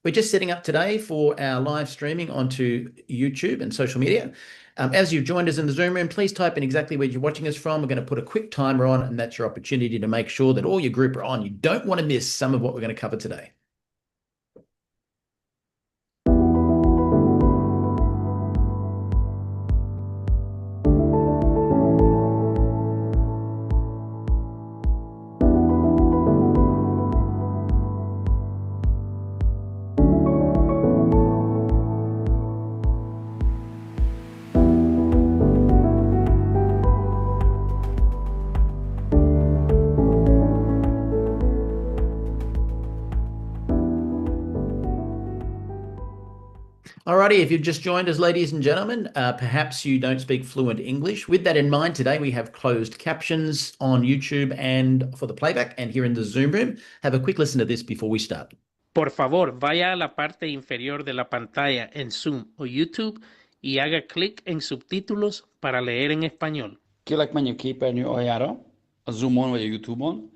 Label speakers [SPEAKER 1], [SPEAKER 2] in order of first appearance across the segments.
[SPEAKER 1] We're just setting up today for our live streaming onto YouTube and social media. As you've joined us in the Zoom room, please type in exactly where you're watching us from. We're going to put a quick timer on, and that's your opportunity to make sure that all your group are on. You don't want to miss some of what we're going to cover today. Alrighty, if you've just joined us, ladies and gentlemen, perhaps you don't speak fluent English. With that in mind, today we have closed captions on YouTube and for the playback and here in the Zoom room. Have a quick listen to this before we start.
[SPEAKER 2] Por favor, vaya a la parte inferior de la pantalla en Zoom o YouTube y haga clic en subtítulos para leer en español.
[SPEAKER 3] Kérlek, menj a képernyő aljára, a Zoomon vagy a YouTube-on,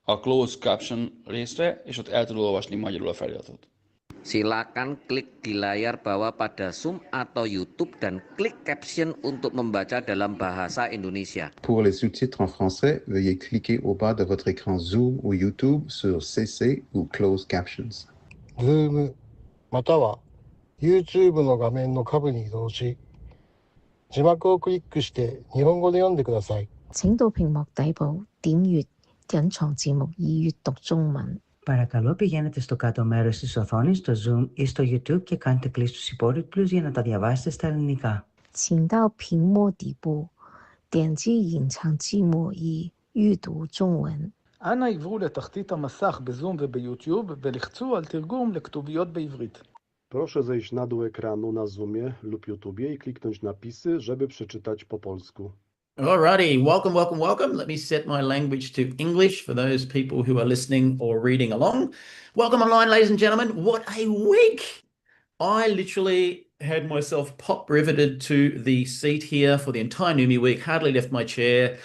[SPEAKER 3] a closed caption részre, és ott el tudod olvasni magyarul a feliratot.
[SPEAKER 4] Silakan klik di layar bawah pada Zoom atau YouTube dan klik caption untuk membaca dalam bahasa Indonesia.
[SPEAKER 5] Pour les sous-titres en français, veuillez cliquer au bas de votre écran Zoom ou YouTube sur CC ou Closed Captions.
[SPEAKER 6] Zoom または YouTube の画面の下部に移動し、字幕をクリックして日本語で読んでください。
[SPEAKER 7] 請到屏幕底部點閱隱藏字幕以閱讀中文。
[SPEAKER 8] Παρακαλώ πηγαίνετε στο κάτω μέρος της οθόνης, στο Zoom ή στο YouTube και κάντε κλικ στους υπότιτλους για να τα διαβάσετε στα ελληνικά.
[SPEAKER 7] 請到屏幕底部點擊隱藏字幕以閱讀中文.
[SPEAKER 9] אנא עברו לתחתית המסך בזום וביוטיוב ולחצו על תרגום לכתוביות בעברית.
[SPEAKER 10] Proszę zejść na dół ekranu na Zoomie lub YouTubie i kliknąć napisy, żeby przeczytać po polsku.
[SPEAKER 1] Alrighty, welcome, welcome, welcome. Let me set my language to English for those people who are listening or reading along. Welcome online, ladies and gentlemen. What a week! I literally had myself pop riveted to the seat here for the entire Neumi week, hardly left my chair,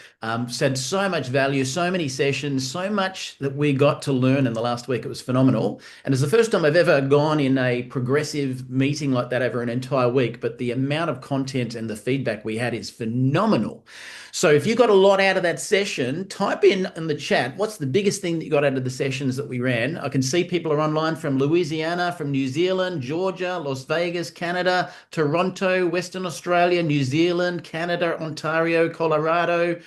[SPEAKER 1] said so much value, so many sessions, so much that we got to learn in the last week. It was phenomenal. And it's the first time I've ever gone in a progressive meeting like that over an entire week, but the amount of content and the feedback we had is phenomenal. So if you got a lot out of that session, type in the chat, what's the biggest thing that you got out of the sessions that we ran? I can see people are online from Louisiana, from New Zealand, Georgia, Las Vegas, Canada, Toronto, Western Australia, New Zealand, Canada, Ontario, Colorado,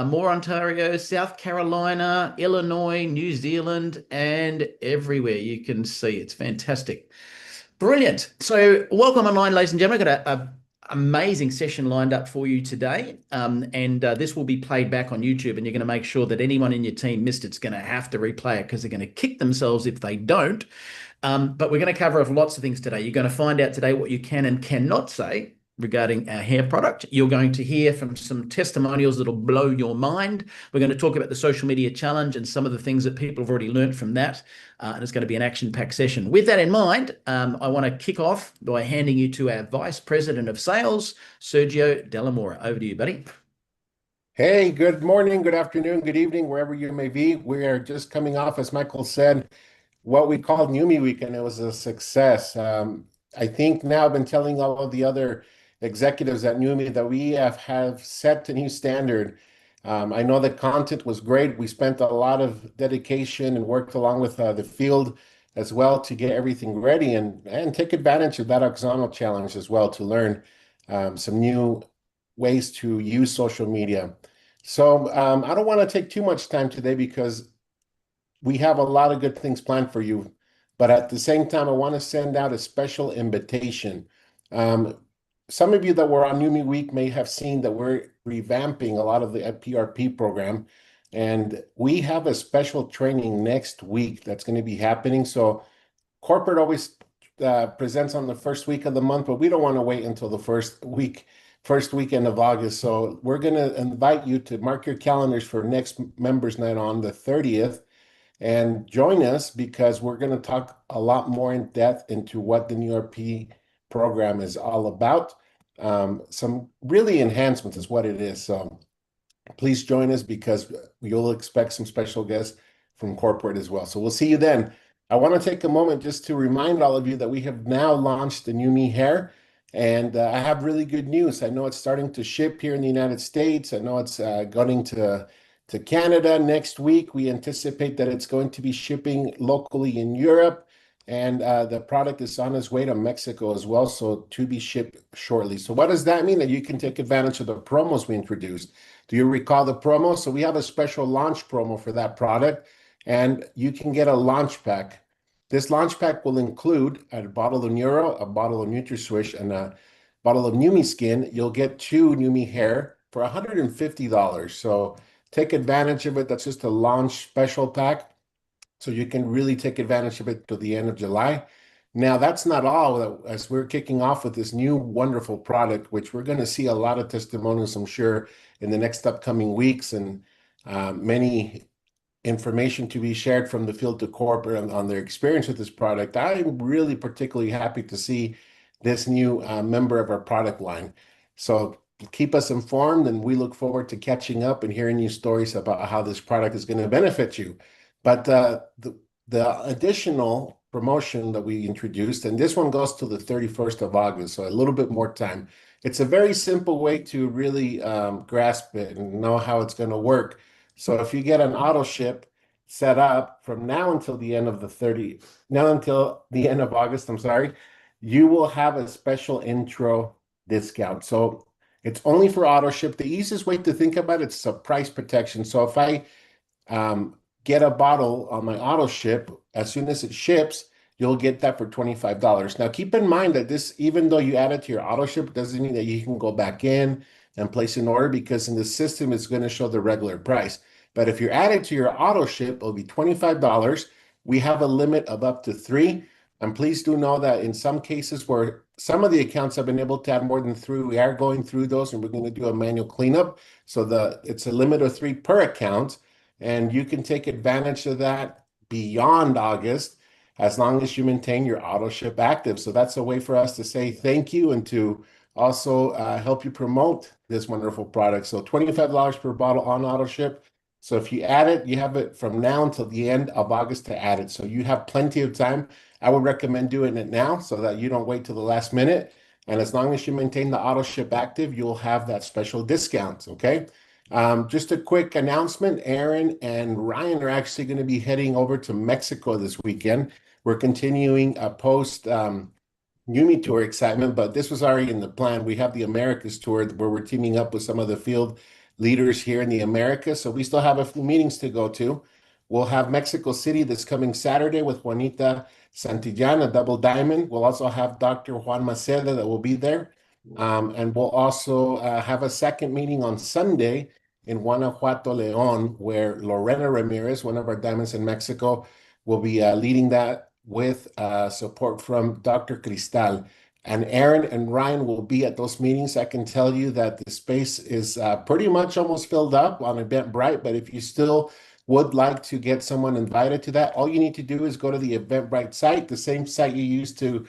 [SPEAKER 1] more Ontario, South Carolina, Illinois, New Zealand, and everywhere you can see. It's fantastic. Brilliant. So welcome online, ladies and gentlemen. I've got a amazing session lined up for you today, and this will be played back on YouTube, and you're going to make sure that anyone in your team missed it's going to have to replay it because they're going to kick themselves if they don't. But we're going to cover off lots of things today. You're going to find out today what you can and cannot say regarding our hair product. You're going to hear from some testimonials that'll blow your mind. We're going to talk about the social media challenge and some of the things that people have already learned from that. And it's going to be an action-packed session. With that in mind, I want to kick off by handing you to our Vice President of Sales, Sergio Delamora. Over to you, buddy.
[SPEAKER 11] Hey, good morning, good afternoon, good evening, wherever you may be. We are just coming off, as Michael said, what we called Neumi Week, and it was a success. I think now I've been telling all of the other executives at Neumi that we have set a new standard. I know the content was great. We spent a lot of dedication and worked along with the field as well to get everything ready and take advantage of that Oxano challenge as well to learn some new ways to use social media. So I don't want to take too much time today because we have a lot of good things planned for you. But at the same time, I want to send out a special invitation. Some of you that were on Neumi Week may have seen that we're revamping a lot of the PRP program, and we have a special training next week that's going to be happening. So corporate always presents on the first week of the month, but we don't want to wait until the first weekend of August. So we're going to invite you to mark your calendars for next Members Night on the 30th and join us because we're going to talk a lot more in depth into what the new ERP program is all about. Some really enhancements is what it is. So please join us because you'll expect some special guests from corporate as well. So we'll see you then. I want to take a moment just to remind all of you that we have now launched the Neumi Hair, and I have really good news. I know it's starting to ship here in the United States. I know it's going to Canada next week. We anticipate that it's going to be shipping locally in Europe, and the product is on its way to Mexico as well, so to be shipped shortly. So what does that mean? That you can take advantage of the promos we introduced. Do you recall the promo? So we have a special launch promo for that product, and you can get a launch pack. This launch pack will include a bottle of Neuro, a bottle of NutriSwish, and a bottle of Neumi Skin. You'll get 2 Neumi Hair for $150. So take advantage of it. That's just a launch special pack. So you can really take advantage of it to the end of July. Now, that's not all. As we're kicking off with this new wonderful product, which we're going to see a lot of testimonials, I'm sure, in the next upcoming weeks, and many information to be shared from the field to corporate on their experience with this product. I'm really particularly happy to see this new member of our product line. So keep us informed, and we look forward to catching up and hearing new stories about how this product is going to benefit you. But the additional promotion that we introduced, and this one goes to the 31st of August, so a little bit more time. It's a very simple way to really grasp it and know how it's going to work. So if you get an auto ship set up from now until the end of August, I'm sorry, you will have a special intro discount. So it's only for auto ship. The easiest way to think about it's a price protection. So if I get a bottle on my auto ship, as soon as it ships, you'll get that for $25. Now, keep in mind that this, even though you add it to your auto ship, doesn't mean that you can go back in and place an order, because in the system, it's going to show the regular price. But if you're added to your auto ship, it'll be $25. We have a limit of up to 3. And please do know that in some cases where some of the accounts have been able to add more than 3, we are going through those, and we're going to do a manual cleanup. So it's a limit of 3 per account, and you can take advantage of that beyond August, as long as you maintain your auto ship active. So that's a way for us to say thank you and to also help you promote this wonderful product. So $25 per bottle on auto ship. So if you add it, you have it from now until the end of August to add it. So you have plenty of time. I would recommend doing it now so that you don't wait till the last minute. And as long as you maintain the auto ship active, you'll have that special discount, okay? Just a quick announcement. Aaron and Ryan are actually going to be heading over to Mexico this weekend. We're continuing a post Neumi tour excitement, but this was already in the plan. We have the Americas tour where we're teaming up with some of the field leaders here in the Americas. So we still have a few meetings to go to. We'll have Mexico City this coming Saturday with Juanita Santillán, a double diamond. We'll also have Dr. Juan Maceda that will be there. And we'll also have a second meeting on Sunday in Guanajuato, León, where Lorena Ramirez, one of our diamonds in Mexico, will be leading that with support from Dr. Cristal. And Aaron and Ryan will be at those meetings. I can tell you that the space is pretty much almost filled up on Eventbrite, but if you still would like to get someone invited to that, all you need to do is go to the Eventbrite site, the same site you used to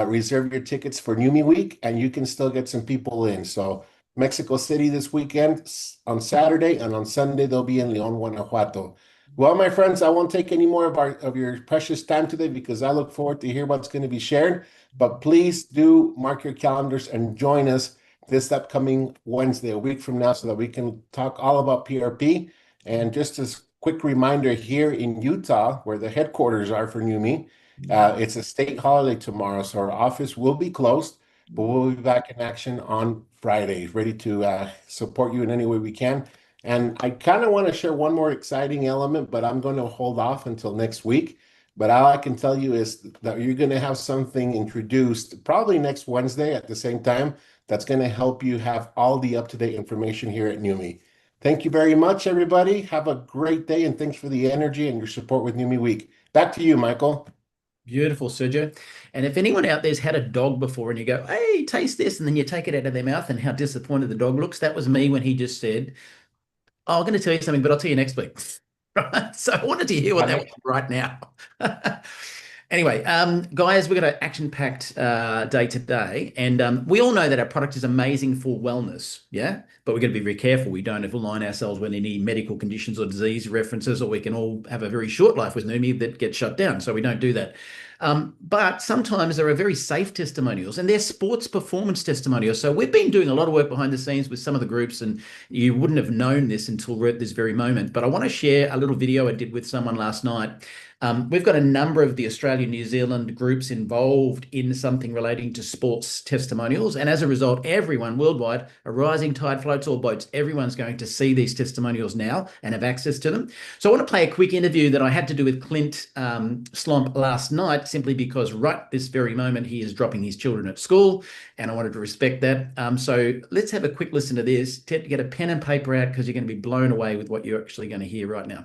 [SPEAKER 11] reserve your tickets for Neumi Week, and you can still get some people in. So Mexico City this weekend on Saturday, and on Sunday they'll be in León, Guanajuato. Well, my friends, I won't take any more of your precious time today, because I look forward to hear what's going to be shared. But please do mark your calendars and join us this upcoming Wednesday, a week from now, so that we can talk all about PRP. And just as quick reminder, here in Utah, where the headquarters are for Neumi, it's a state holiday tomorrow, so our office will be closed, but we'll be back in action on Friday, ready to support you in any way we can. And I kind of want to share one more exciting element, but I'm going to hold off until next week. But all I can tell you is that you're going to have something introduced probably next Wednesday at the same time that's going to help you have all the up-to-date information here at Neumi. Thank you very much, everybody. Have a great day, and thanks for the energy and your support with Neumi Week. Back to you, Michael.
[SPEAKER 1] Beautiful, Sergio. And if anyone out there's had a dog before and you go, hey, taste this, and then you take it out of their mouth and how disappointed the dog looks, that was me when he just said, oh, I'm going to tell you something, but I'll tell you next week. Right? So I wanted to hear what that was right now. Anyway, guys, we've got an action-packed day today, and we all know that our product is amazing for wellness, yeah? But we've got to be very careful. We don't align ourselves with any medical conditions or disease references, or we can all have a very short life with Neumi that gets shut down. So we don't do that. But sometimes there are very safe testimonials, and they're sports performance testimonials. So we've been doing a lot of work behind the scenes with some of the groups, and you wouldn't have known this until we're at this very moment. But I want to share a little video I did with someone last night. We've got a number of the Australia, New Zealand groups involved in something relating to sports testimonials. And as a result, everyone worldwide, a rising tide floats all boats. Everyone's going to see these testimonials now and have access to them. So I want to play a quick interview that I had to do with Clint Slomp last night, simply because right this very moment, he is dropping his children at school, and I wanted to respect that. So let's have a quick listen to this. Get a pen and paper out, because you're going to be blown away with what you're actually going to hear right now.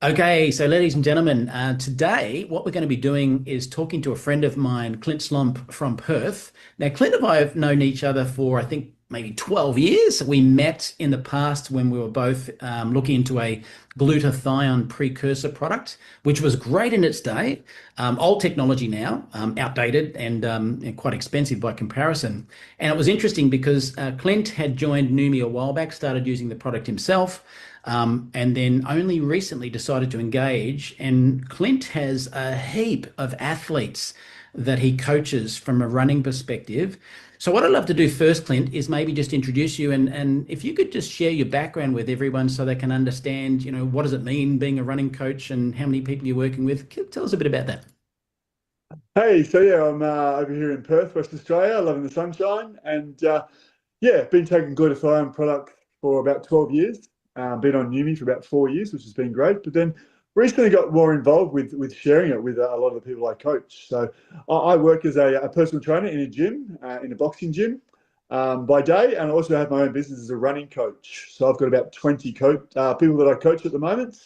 [SPEAKER 1] Okay, so ladies and gentlemen, today what we're going to be doing is talking to a friend of mine, Clint Slomp from Perth. Now, Clint and I have known each other for, I think, maybe 12 years. We met in the past when we were both looking into a glutathione precursor product, which was great in its day, old technology now, outdated and quite expensive by comparison. And it was interesting because Clint had joined Neumi a while back, started using the product himself, and then only recently decided to engage. And Clint has a heap of athletes that he coaches from a running perspective. So what I'd love to do first, Clint, is maybe just introduce you, and if you could just share your background with everyone so they can understand, what does it mean being a running coach and how many people you're working with. Tell us a bit about that.
[SPEAKER 12] Hey, so yeah, I'm over here in Perth, West Australia, loving the sunshine, and been taking glutathione product for about 12 years. Been on Neumi for about 4 years, which has been great. But then recently got more involved with sharing it with a lot of the people I coach. So I work as a personal trainer in a gym, in a boxing gym by day, and I also have my own business as a running coach. So I've got about 20 people that I coach at the moment,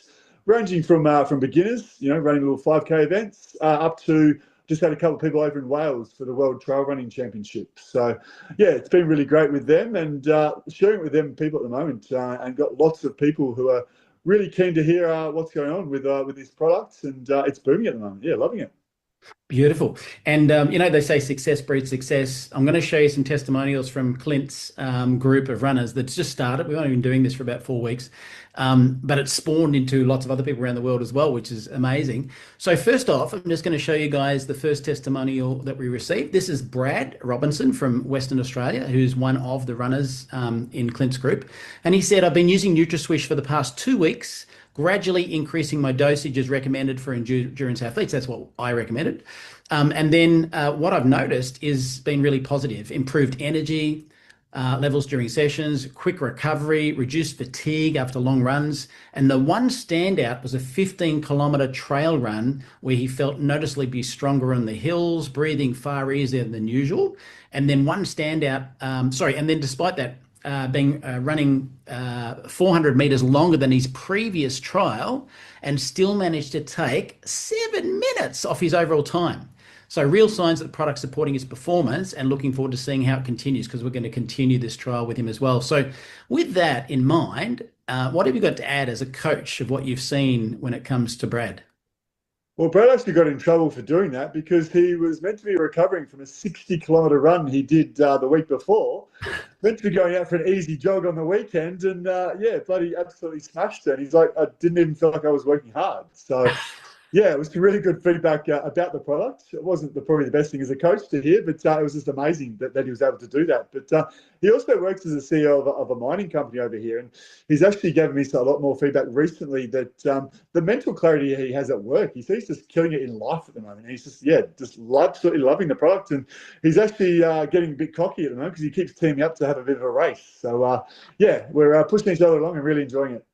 [SPEAKER 12] ranging from beginners, running little 5K events, up to just had a couple of people over in Wales for the World Trail Running Championships. So, yeah, it's been really great with them and sharing it with them people at the moment, and got lots of people who are really keen to hear what's going on with this product, and it's booming at the moment. Yeah, loving it.
[SPEAKER 1] Beautiful. And, they say success breeds success. I'm going to show you some testimonials from Clint's group of runners that's just started. We've only been doing this for about 4 weeks, but it's spawned into lots of other people around the world as well, which is amazing. So first off, I'm just going to show you guys the first testimonial that we received. This is Brad Robinson from Western Australia, who's one of the runners in Clint's group. And he said, I've been using NutraSwish for the past 2 weeks, gradually increasing my dosage as recommended for endurance athletes. That's what I recommended. And then what I've noticed is been really positive: improved energy levels during sessions, quick recovery, reduced fatigue after long runs. And the one standout was a 15-kilometer trail run where he felt noticeably stronger on the hills, breathing far easier than usual. And then one standout, and then despite that, running 400 meters longer than his previous trial, and still managed to take 7 minutes off his overall time. So real signs that the product's supporting his performance, and looking forward to seeing how it continues, because we're going to continue this trial with him as well. So with that in mind, what have you got to add as a coach of what you've seen when it comes to Brad?
[SPEAKER 12] Well, Brad actually got in trouble for doing that because he was meant to be recovering from a 60-kilometer run he did the week before, meant to be going out for an easy jog on the weekend, and bloody absolutely smashed it. He's like, I didn't even feel like I was working hard. So yeah, it was some really good feedback about the product. It wasn't probably the best thing as a coach to hear, but it was just amazing that he was able to do that. But he also works as a CEO of a mining company over here, and he's actually given me a lot more feedback recently that the mental clarity he has at work, he says he's just killing it in life at the moment. And he's just absolutely loving the product, and he's actually getting a bit cocky at the moment because he keeps teaming up to have a bit of a race. So we're pushing each other along and really enjoying it.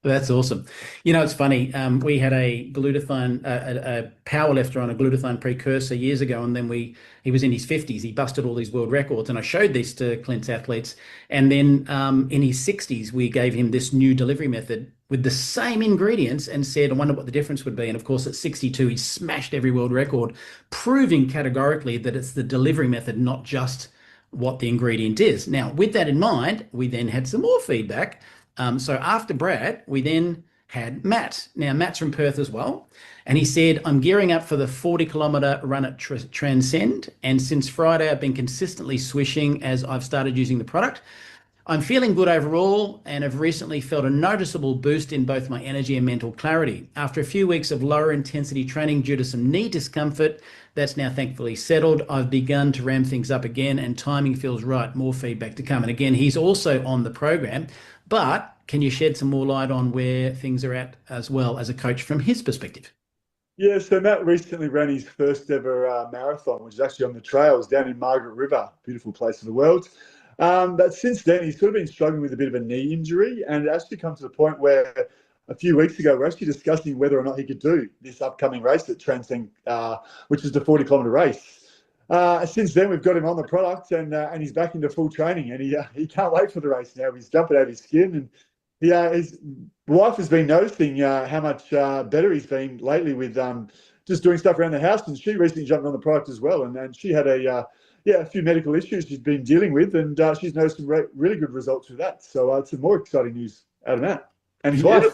[SPEAKER 1] That's awesome. It's funny. We had a glutathione, a power lifter on a glutathione precursor years ago, and then he was in his 50s. He busted all these world records, and I showed this to Clint's athletes. And then in his 60s, we gave him this new delivery method with the same ingredients and said, I wonder what the difference would be. And of course, at 62, he smashed every world record, proving categorically that it's the delivery method, not just what the ingredient is. Now, with that in mind, we then had some more feedback. So after Brad, we then had Matt. Now, Matt's from Perth as well. And he said, I'm gearing up for the 40-kilometer run at Transcend. And since Friday, I've been consistently swishing as I've started using the product. I'm feeling good overall and have recently felt a noticeable boost in both my energy and mental clarity. After a few weeks of lower intensity training due to some knee discomfort, that's now thankfully settled. I've begun to ramp things up again and timing feels right. More feedback to come. And again, he's also on the program, but can you shed some more light on where things are at as well as a coach from his perspective?
[SPEAKER 12] Yeah, so Matt recently ran his first ever marathon, which is actually on the trails down in Margaret River, beautiful place in the world. But since then, he's sort of been struggling with a bit of a knee injury, and it actually come to the point where a few weeks ago, we're actually discussing whether or not he could do this upcoming race at Transcend, which is the 40-kilometer race. Since then, we've got him on the product, and he's back into full training, and he can't wait for the race now. He's jumping out of his skin, and his wife has been noticing how much better he's been lately with just doing stuff around the house, and she recently jumped on the product as well, and she had a few medical issues she's been dealing with, and she's noticed some really good results with that. So it's some more exciting news out of that. And his wife.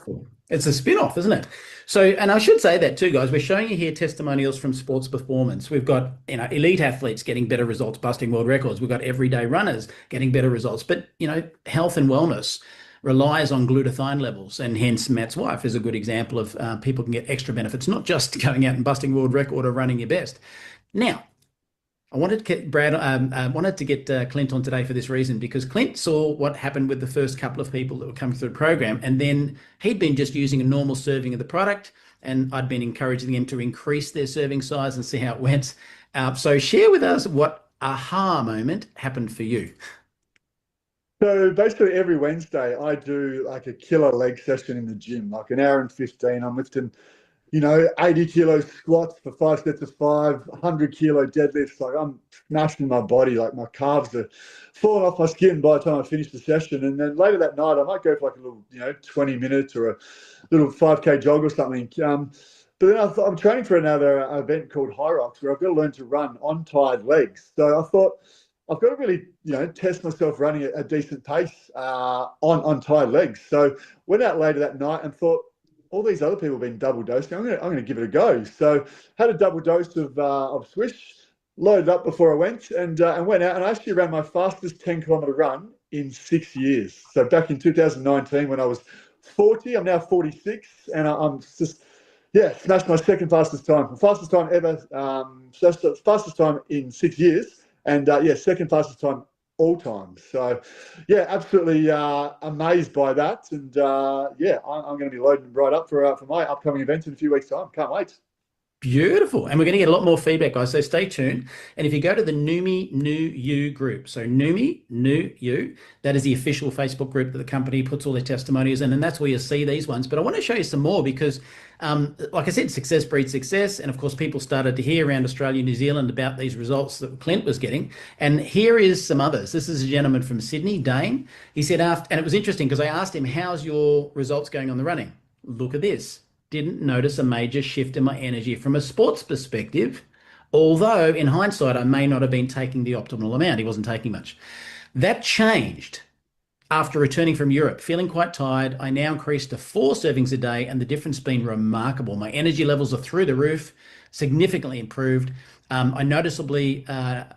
[SPEAKER 1] It's a spin-off, isn't it? So, and I should say that too, guys, we're showing you here testimonials from sports performance. We've got, elite athletes getting better results, busting world records. We've got everyday runners getting better results. But, health and wellness relies on glutathione levels, and hence Matt's wife is a good example of people can get extra benefits, not just going out and busting world record or running your best. Now, I wanted to get Clint on today for this reason, because Clint saw what happened with the first couple of people that were coming through the program, and then he'd been just using a normal serving of the product, and I'd been encouraging them to increase their serving size and see how it went. So share with us what aha moment happened for you.
[SPEAKER 12] So basically every Wednesday I do like a killer leg session in the gym, like an hour and 15. I'm lifting 80 kilo squats for 5 sets of 5, 100 kilo deadlifts. Like I'm smashing my body, like my calves are falling off my skin by the time I finish the session. And then later that night, I might go for like a little, 20 minutes or a little 5K jog or something. But then I'm training for another event called High Rocks, where I've got to learn to run on tired legs. So I thought I've got to really, test myself running at a decent pace on tired legs. So went out later that night and thought, all these other people have been double dosing. I'm going to give it a go. So had a double dose of Swish, loaded up before I went, and went out and I actually ran my fastest 10-kilometer run in 6 years. So back in 2019 when I was 40, I'm now 46, and I'm just smashed my second fastest time. The fastest time ever, fastest time in 6 years, and second fastest time all time. So absolutely amazed by that, and I'm going to be loading right up for my upcoming event in a few weeks' time. Can't wait.
[SPEAKER 1] Beautiful. And we're going to get a lot more feedback, guys, so stay tuned. And if you go to the Neumi New You group, so Neumi New You, that is the official Facebook group that the company puts all their testimonials in, and that's where you'll see these ones. But I want to show you some more because, like I said, success breeds success. And of course, people started to hear around Australia and New Zealand about these results that Clint was getting. And here is some others. This is a gentleman from Sydney, Dane. He said, and it was interesting because I asked him, how's your results going on the running? Look at this. Didn't notice a major shift in my energy from a sports perspective, although in hindsight, I may not have been taking the optimal amount. He wasn't taking much. That changed after returning from Europe, feeling quite tired. I now increased to 4 servings a day, and the difference has been remarkable. My energy levels are through the roof, significantly improved. I'm noticeably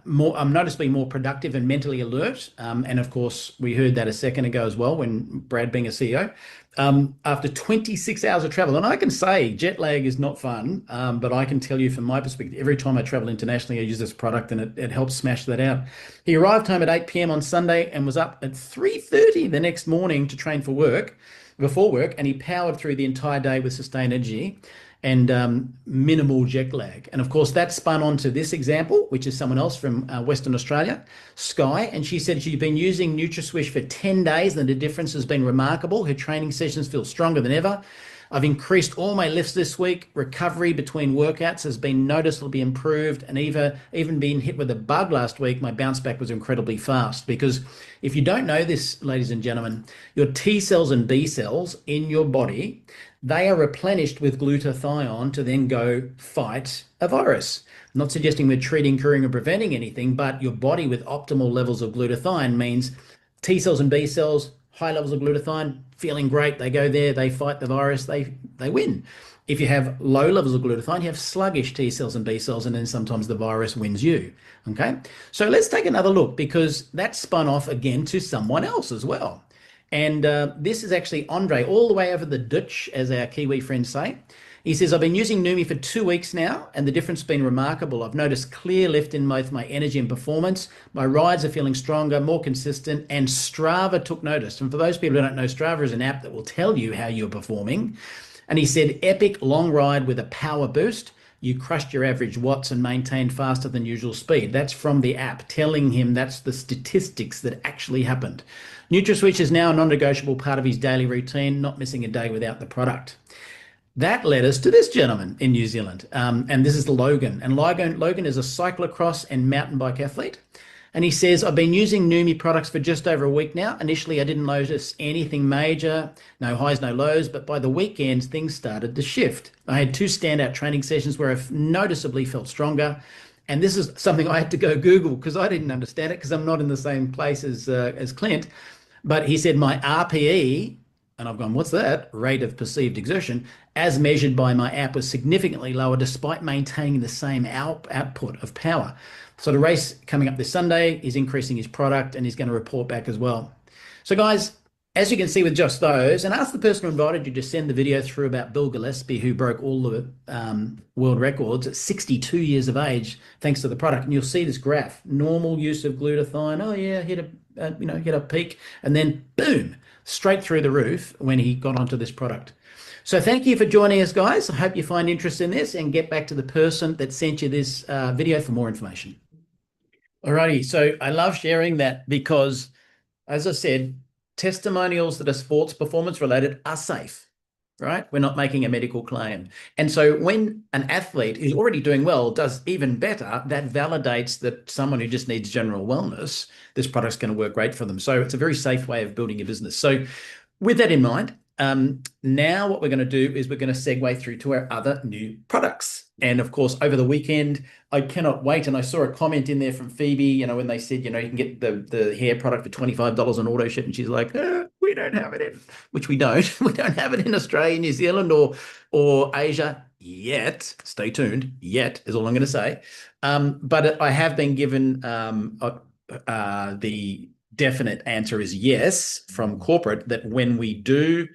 [SPEAKER 1] more productive and mentally alert. And of course, we heard that a second ago as well when Brad being a CEO. After 26 hours of travel, and I can say jet lag is not fun, but I can tell you from my perspective, every time I travel internationally, I use this product and it helps smash that out. He arrived home at 8 p.m. on Sunday and was up at 3:30 the next morning to train before work, and he powered through the entire day with sustained energy and minimal jet lag. And of course, that spun onto this example, which is someone else from Western Australia, Sky. And she said she'd been using NutraSwish for 10 days and the difference has been remarkable. Her training sessions feel stronger than ever. I've increased all my lifts this week. Recovery between workouts has been noticeably improved, and even being hit with a bug last week, my bounce back was incredibly fast. Because if you don't know this, ladies and gentlemen, your T cells and B cells in your body, they are replenished with glutathione to then go fight a virus. I'm not suggesting we're treating, curing, or preventing anything, but your body with optimal levels of glutathione means T cells and B cells high levels of glutathione, feeling great. They go there, they fight the virus, they win. If you have low levels of glutathione, you have sluggish T cells and B cells, and then sometimes the virus wins you. Okay, so let's take another look, because that spun off again to someone else as well. And this is actually Andre, all the way over the Dutch, as our Kiwi friends say. He says, I've been using Neumi for 2 weeks now, and the difference has been remarkable. I've noticed clear lift in both my energy and performance. My rides are feeling stronger, more consistent, and Strava took notice. And for those people who don't know, Strava is an app that will tell you how you're performing. And he said, epic long ride with a power boost. You crushed your average watts and maintained faster than usual speed. That's from the app telling him that's the statistics that actually happened. NutraSwitch is now a non-negotiable part of his daily routine, not missing a day without the product. That led us to this gentleman in New Zealand, and this is Logan. And Logan is a cyclocross and mountain bike athlete. And he says, I've been using Neumi products for just over a week now. Initially, I didn't notice anything major, no highs, no lows, but by the weekend, things started to shift. I had 2 standout training sessions where I noticeably felt stronger. And this is something I had to go Google because I didn't understand it, because I'm not in the same place as Clint. But he said my RPE, and I've gone, what's that? Rate of perceived exertion, as measured by my app, was significantly lower despite maintaining the same output of power. So the race coming up this Sunday, he's increasing his product and he's going to report back as well. So guys, as you can see with just those, and ask the person who invited you to send the video through about Bill Gillespie, who broke all the world records at 62 years of age, thanks to the product. And you'll see this graph, normal use of glutathione. Oh yeah, hit a peak, and then boom, straight through the roof when he got onto this product. So thank you for joining us, guys. I hope you find interest in this, and get back to the person that sent you this video for more information. Alrighty, so I love sharing that because, as I said, testimonials that are sports performance related are safe, right? We're not making a medical claim. And so when an athlete who's already doing well does even better, that validates that someone who just needs general wellness, this product's going to work great for them. So it's a very safe way of building your business. So with that in mind, now what we're going to do is we're going to segue through to our other new products. And of course, over the weekend, I cannot wait. And I saw a comment in there from Phoebe, when they said, you can get the hair product for $25 on auto ship. And she's like, we don't have it in, which we don't. We don't have it in Australia, New Zealand, or Asia yet. Stay tuned. Yet is all I'm going to say. But I have been given the definite answer is yes from corporate, that when we do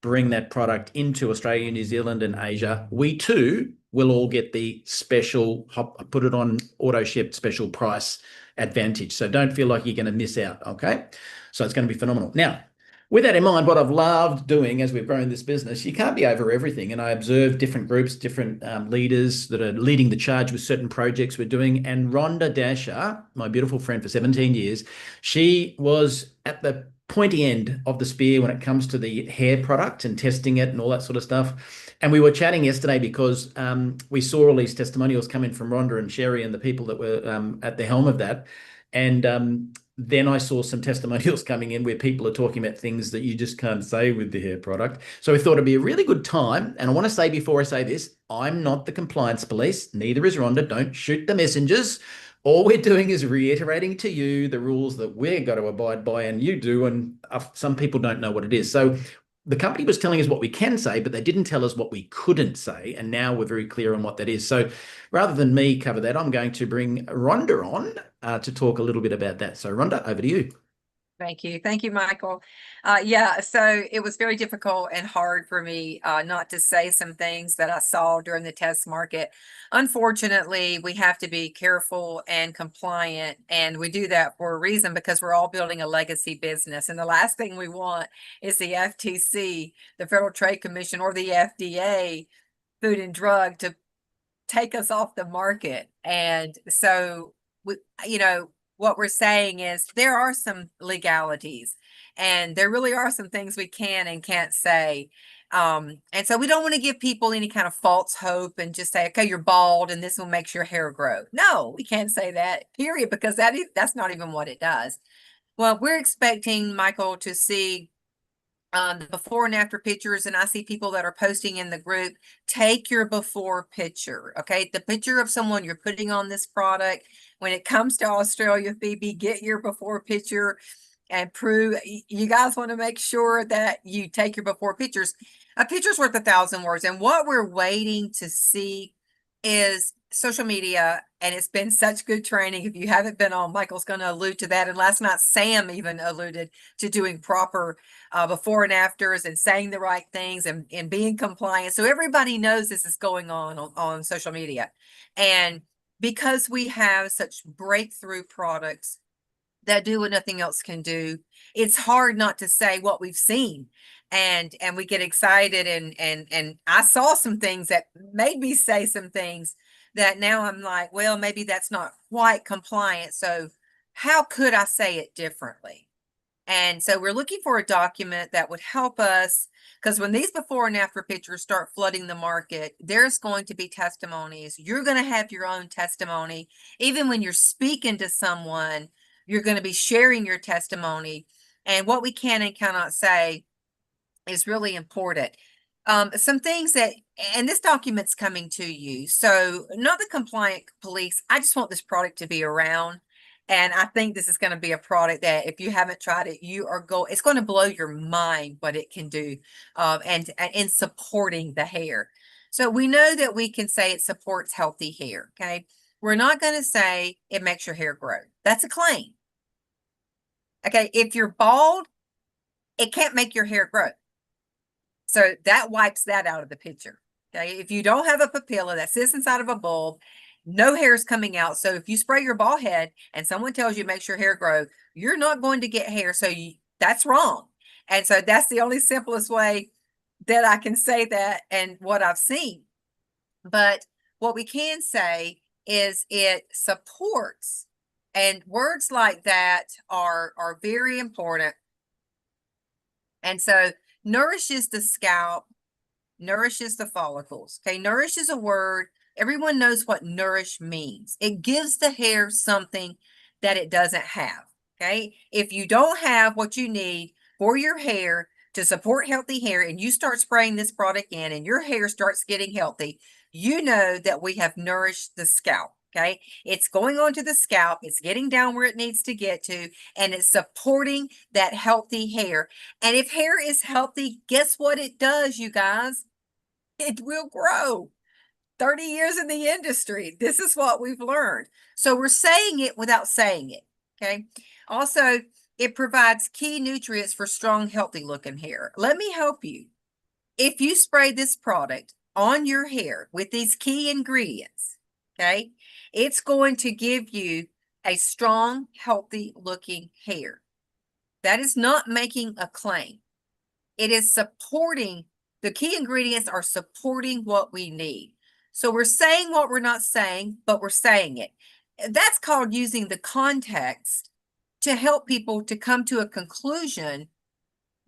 [SPEAKER 1] bring that product into Australia, New Zealand, and Asia, we too will all get the special, put it on auto ship special price advantage. So don't feel like you're going to miss out. Okay. So it's going to be phenomenal. Now, with that in mind, what I've loved doing as we've grown this business, you can't be over everything. And I observe different groups, different leaders that are leading the charge with certain projects we're doing. And Rhonda Dasher, my beautiful friend for 17 years, she was at the pointy end of the spear when it comes to the hair product and testing it and all that sort of stuff. And we were chatting yesterday because we saw all these testimonials come in from Rhonda and Sherry and the people that were at the helm of that. And then I saw some testimonials coming in where people are talking about things that you just can't say with the hair product. So we thought it'd be a really good time. And I want to say before I say this, I'm not the compliance police. Neither is Rhonda. Don't shoot the messengers. All we're doing is reiterating to you the rules that we're going to abide by, and you do. And some people don't know what it is. So the company was telling us what we can say, but they didn't tell us what we couldn't say. And now we're very clear on what that is. So rather than me cover that, I'm going to bring Rhonda on to talk a little bit about that. So Rhonda, over to you.
[SPEAKER 13] Thank you. Thank you, Michael. So it was very difficult and hard for me not to say some things that I saw during the test market. Unfortunately, we have to be careful and compliant, and we do that for a reason, because we're all building a legacy business. And the last thing we want is the FTC, the Federal Trade Commission, or the FDA, Food and Drug, to take us off the market. And so, what we're saying is there are some legalities, and there really are some things we can and can't say. And so we don't want to give people any kind of false hope and just say, okay, you're bald and this will make your hair grow. No, we can't say that, period, because that's not even what it does. Well, we're expecting, Michael, to see the before and after pictures, and I see people that are posting in the group. Take your before picture, okay? The picture of someone you're putting on this product. When it comes to Australia, Phoebe, get your before picture. and prove. You guys want to make sure that you take your before pictures. A picture's worth 1,000 words. And what we're waiting to see is social media. And it's been such good training. If you haven't been on, Michael's going to allude to that. And last night, Sam even alluded to doing proper before and afters and saying the right things and being compliant. So everybody knows this is going on social media. And because we have such breakthrough products that do what nothing else can do, it's hard not to say what we've seen. And we get excited and I saw some things that made me say some things that now I'm like, well, maybe that's not quite compliant. So how could I say it differently? And so we're looking for a document that would help us, because when these before and after pictures start flooding the market, there's going to be testimonies. You're going to have your own testimony. Even when you're speaking to someone, you're going to be sharing your testimony. And what we can and cannot say is really important. Some things that, and this document's coming to you. So not the compliant police. I just want this product to be around. And I think this is going to be a product that if you haven't tried it, it's going to blow your mind what it can do and in supporting the hair. So we know that we can say it supports healthy hair. Okay. We're not going to say it makes your hair grow. That's a claim. Okay. If you're bald, it can't make your hair grow. So that wipes that out of the picture. Okay. If you don't have a papilla that sits inside of a bulb, no hair is coming out. So if you spray your bald head and someone tells you it makes your hair grow, you're not going to get hair. So that's wrong. And so that's the only simplest way that I can say that and what I've seen. But what we can say is it supports, and words like that are very important. And so nourishes the scalp, nourishes the follicles. Okay, nourish is a word. Everyone knows what nourish means. It gives the hair something that it doesn't have. Okay, if you don't have what you need for your hair to support healthy hair and you start spraying this product in and your hair starts getting healthy, you know that we have nourished the scalp. Okay, it's going onto the scalp, it's getting down where it needs to get to, and it's supporting that healthy hair. And if hair is healthy, guess what it does, you guys? It will grow. 30 years in the industry, this is what we've learned. So we're saying it without saying it. Okay. Also, it provides key nutrients for strong, healthy looking hair. Let me help you. If you spray this product on your hair with these key ingredients, okay, it's going to give you a strong, healthy looking hair. That is not making a claim. It is supporting, the key ingredients are supporting what we need. So we're saying what we're not saying, but we're saying it. That's called using the context to help people to come to a conclusion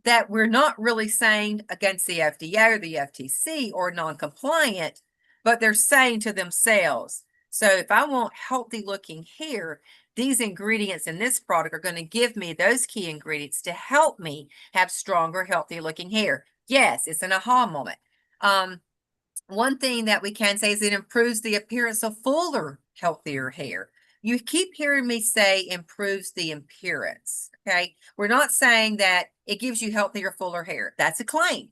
[SPEAKER 13] that we're not really saying against the FDA or the FTC or non-compliant, but they're saying to themselves. So if I want healthy looking hair, these ingredients in this product are going to give me those key ingredients to help me have stronger, healthy looking hair. Yes, it's an aha moment. One thing that we can say is it improves the appearance of fuller, healthier hair. You keep hearing me say improves the appearance, okay? We're not saying that it gives you healthier, fuller hair. That's a claim.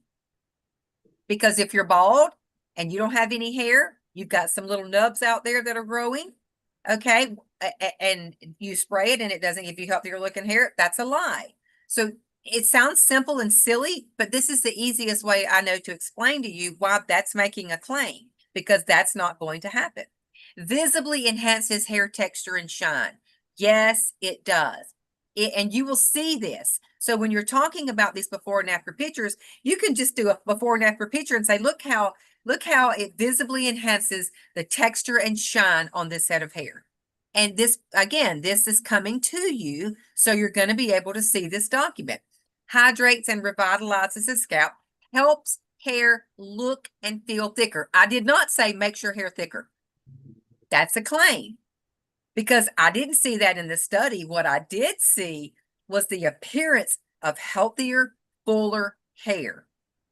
[SPEAKER 13] Because if you're bald and you don't have any hair, you've got some little nubs out there that are growing, okay? And you spray it and it doesn't give you healthier looking hair, that's a lie. So it sounds simple and silly, but this is the easiest way I know to explain to you why that's making a claim, because that's not going to happen. Visibly enhances hair texture and shine. Yes, it does. And you will see this. So when you're talking about these before and after pictures, you can just do a before and after picture and say, look how it visibly enhances the texture and shine on this set of hair. And this, again, this is coming to you, so you're going to be able to see this document. Hydrates and revitalizes the scalp, helps hair look and feel thicker. I did not say makes your hair thicker. That's a claim, because I didn't see that in the study. What I did see was the appearance of healthier, fuller hair.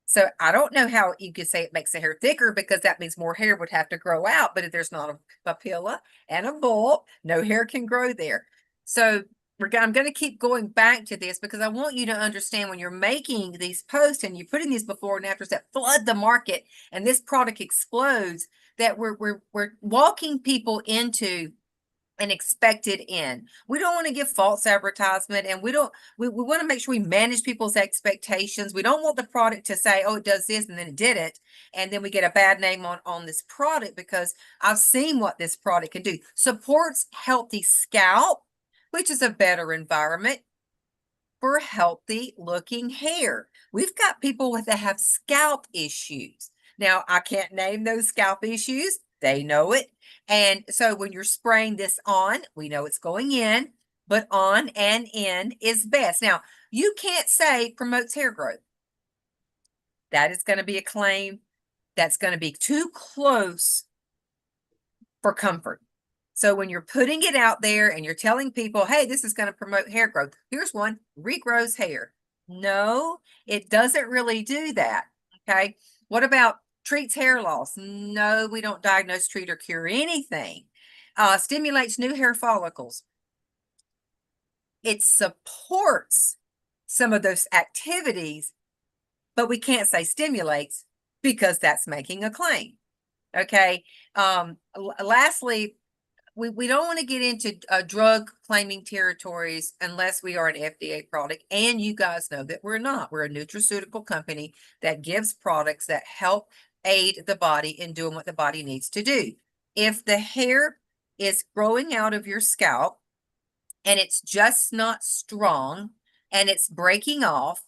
[SPEAKER 13] So I don't know how you could say it makes the hair thicker, because that means more hair would have to grow out. But if there's not a papilla and a bulb, no hair can grow there. So I'm going to keep going back to this because I want you to understand when you're making these posts and you're putting these before and afters that flood the market and this product explodes, that we're walking people into an expected end. We don't want to give false advertisement, and we want to make sure we manage people's expectations. We don't want the product to say, oh, it does this and then it didn't, and then we get a bad name on this product, because I've seen what this product can do. Supports healthy scalp, which is a better environment for healthy looking hair. We've got people that have scalp issues. Now, I can't name those scalp issues. They know it. And so when you're spraying this on, we know it's going in, but on and in is best. Now, you can't say promotes hair growth. That is going to be a claim that's going to be too close for comfort. So when you're putting it out there and you're telling people, hey, this is going to promote hair growth, here's one, regrows hair. No, it doesn't really do that. Okay. What about treats hair loss? No, we don't diagnose, treat, or cure anything. Stimulates new hair follicles. It supports some of those activities, but we can't say stimulates because that's making a claim. Okay. Lastly, we don't want to get into drug claiming territories unless we are an FDA product. And you guys know that we're not. We're a nutraceutical company that gives products that help aid the body in doing what the body needs to do. If the hair is growing out of your scalp and it's just not strong and it's breaking off,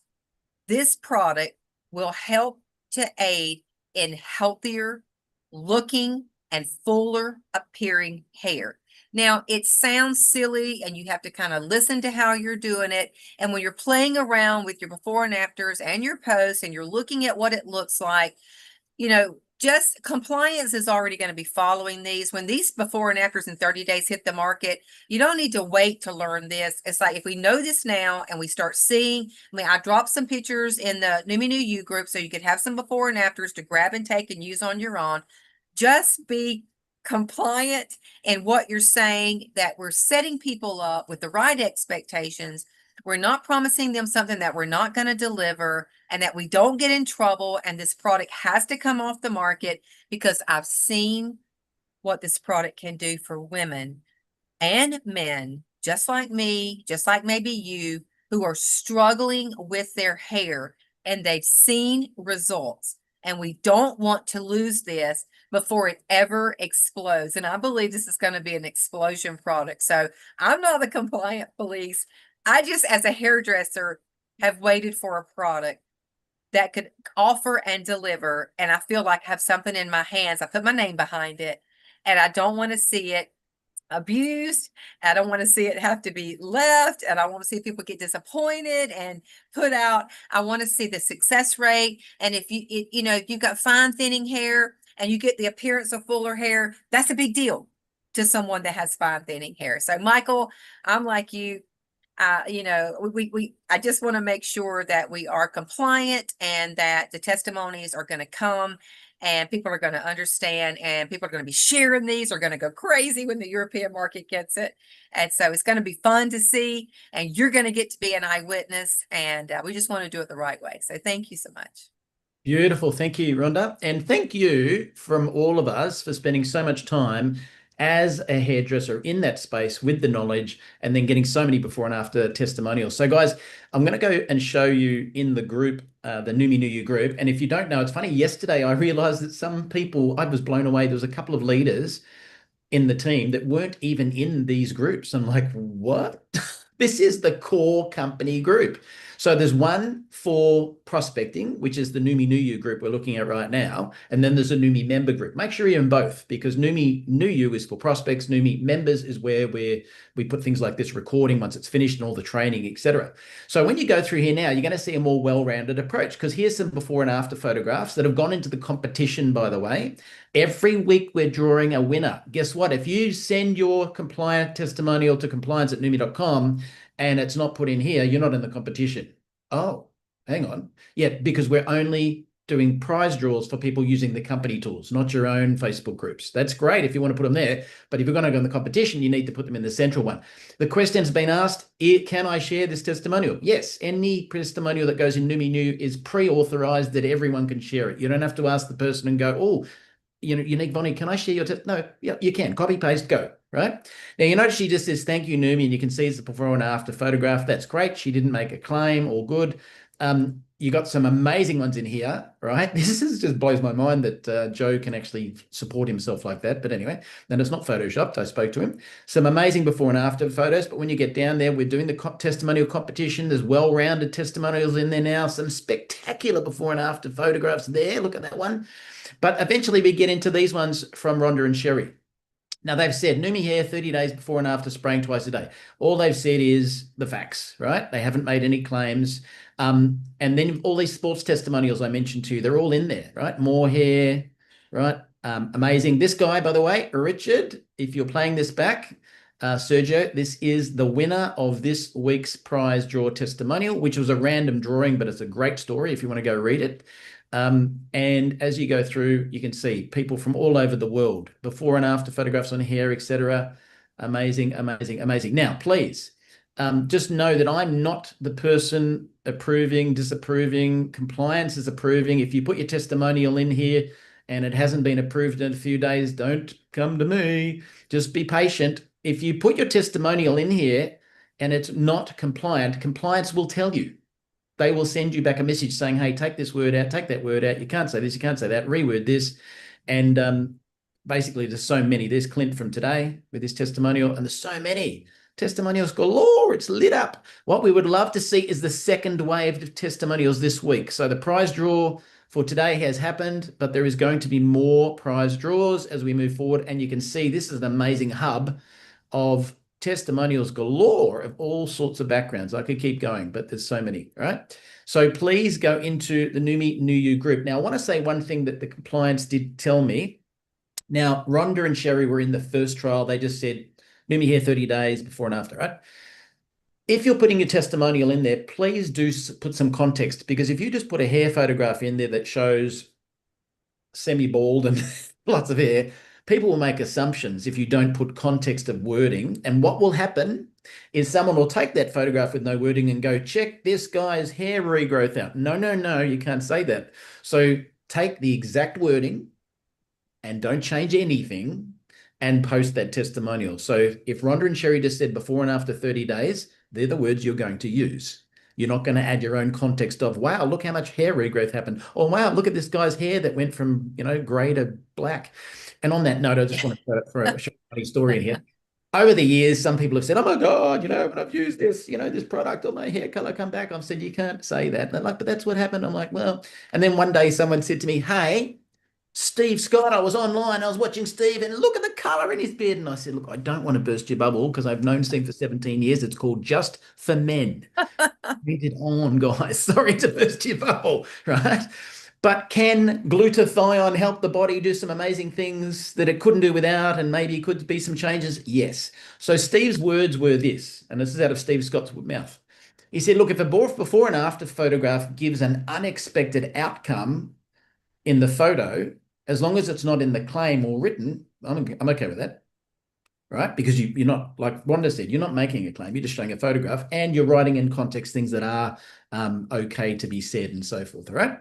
[SPEAKER 13] this product will help to aid in healthier looking and fuller appearing hair. Now, it sounds silly and you have to kind of listen to how you're doing it. And when you're playing around with your before and afters and your posts and you're looking at what it looks like, you know, just compliance is already going to be following these. When these before and afters in 30 days hit the market, you don't need to wait to learn this. It's like if we know this now and we start seeing, I dropped some pictures in the Neumi New You group so you could have some before and afters to grab and take and use on your own. Just be compliant in what you're saying, that we're setting people up with the right expectations. We're not promising them something that we're not going to deliver, and that we don't get in trouble. And this product has to come off the market, because I've seen what this product can do for women and men, just like me, just like maybe you, who are struggling with their hair and they've seen results. And we don't want to lose this before it ever explodes. And I believe this is going to be an explosion product. So I'm not the compliant police. I just, as a hairdresser, have waited for a product that could offer and deliver. And I feel like I have something in my hands. I put my name behind it, and I don't want to see it abused. I don't want to see it have to be left. And I want to see people get disappointed and put out. I want to see the success rate. And if if you've got fine thinning hair and you get the appearance of fuller hair, that's a big deal to someone that has fine thinning hair. So Michael, I'm like you. I just want to make sure that we are compliant and that the testimonies are going to come and people are going to understand, and people are going to be sharing these, are going to go crazy when the European market gets it. And so it's going to be fun to see, and you're going to get to be an eyewitness, and we just want to do it the right way. So thank you so much.
[SPEAKER 1] Beautiful. Thank you, Rhonda. And thank you from all of us for spending so much time as a hairdresser in that space with the knowledge, and then getting so many before and after testimonials. So guys, I'm going to go and show you in the group, the Neumi New You group. And if you don't know, it's funny, yesterday I realized that some people, I was blown away. There was a couple of leaders in the team that weren't even in these groups. I'm like, what? This is the core company group. So there's one for prospecting, which is the Neumi New You group we're looking at right now. And then there's a Neumi member group. Make sure you're in both, because Neumi New You is for prospects. Neumi members is where we put things like this recording once it's finished and all the training, etc. So when you go through here now, you're going to see a more well-rounded approach, because here's some before and after photographs that have gone into the competition, by the way. Every week we're drawing a winner. Guess what? If you send your compliant testimonial to compliance@neumi.com and it's not put in here, you're not in the competition. Oh, hang on. Yeah, because we're only doing prize draws for people using the company tools, not your own Facebook groups. That's great if you want to put them there, but if you're going to go in the competition, you need to put them in the central one. The question's been asked, can I share this testimonial? Yes, any testimonial that goes in Neumi New is pre-authorized that everyone can share it. You don't have to ask the person and go, oh, Unique Bonnie, can I share your test? No, yeah, you can. Copy, paste, go, right? Now, you notice she just says, thank you, Neumi, and you can see it's the before and after photograph. That's great. She didn't make a claim, all good. You got some amazing ones in here, right? This is just blows my mind that Joe can actually support himself like that. But anyway, and it's not photoshopped. I spoke to him. Some amazing before and after photos. But when you get down there, we're doing the testimonial competition. There's well-rounded testimonials in there now. Some spectacular before and after photographs there. Look at that one. But eventually we get into these ones from Rhonda and Sherry. Now, they've said Neumi Hair 30 days before and after spraying twice a day. All they've said is the facts, right? They haven't made any claims. And then all these sports testimonials I mentioned to you, they're all in there, right? More hair, right? Amazing. This guy, by the way, Richard, if you're playing this back, Sergio, this is the winner of this week's prize draw testimonial, which was a random drawing, but it's a great story if you want to go read it. And as you go through, you can see people from all over the world, before and after photographs on hair, etc. Amazing, amazing, amazing. Now, please, just know that I'm not the person approving, disapproving. Compliance is approving. If you put your testimonial in here and it hasn't been approved in a few days, don't come to me. Just be patient. If you put your testimonial in here and it's not compliant, compliance will tell you. They will send you back a message saying, hey, take this word out, take that word out. You can't say this, you can't say that, reword this. And basically, there's so many. There's Clint from today with his testimonial, and there's so many testimonials galore. It's lit up. What we would love to see is the second wave of testimonials this week. So the prize draw for today has happened, but there is going to be more prize draws as we move forward. And you can see this is an amazing hub of testimonials galore of all sorts of backgrounds. I could keep going, but there's so many, right? So please go into the Neumi New You group. Now, I want to say one thing that the compliance did tell me. Now, Rhonda and Sherry were in the first trial. They just said, Neumi Hair 30 days before and after, right? If you're putting your testimonial in there, please do put some context, because if you just put a hair photograph in there that shows semi-bald and lots of hair, people will make assumptions if you don't put context of wording. And what will happen is someone will take that photograph with no wording and go, check this guy's hair regrowth out. No, no, no, you can't say that. So take the exact wording and don't change anything and post that testimonial. So if Rhonda and Sherry just said before and after 30 days, they're the words you're going to use. You're not going to add your own context of, wow, look how much hair regrowth happened. Or, wow, look at this guy's hair that went from, gray to black. And on that note, I just want to throw a funny story in here. Over the years, some people have said, oh my God, when I've used this, this product, or my hair color come back. I've said, you can't say that. And they're like, but that's what happened. I'm like, well, and then one day someone said to me, hey, Steve Scott, I was online, I was watching Steve, and look at the color in his beard. And I said, look, I don't want to burst your bubble because I've known Steve for 17 years. It's called Just for Men. Read it on, guys. Sorry to burst your bubble, right? But can glutathione help the body do some amazing things that it couldn't do without, and maybe could be some changes? Yes. So Steve's words were this, and this is out of Steve Scott's mouth. He said, look, if a before and after photograph gives an unexpected outcome in the photo, as long as it's not in the claim or written, I'm okay with that, right? Because you're not, like Rhonda said, you're not making a claim, you're just showing a photograph, and you're writing in context things that are okay to be said and so forth, all right?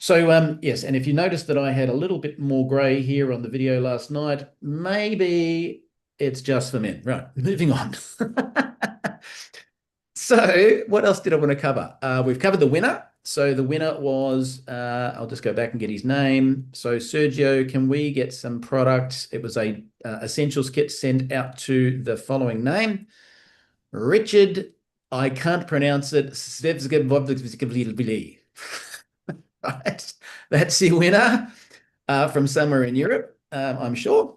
[SPEAKER 1] So, yes, and if you noticed that I had a little bit more grey here on the video last night, maybe it's just for men. Right, moving on. So what else did I want to cover? We've covered the winner. So the winner was, I'll just go back and get his name. So Sergio, can we get some products? It was a essentials kit sent out to the following name. Richard, I can't pronounce it. Right. That's the winner from somewhere in Europe, I'm sure.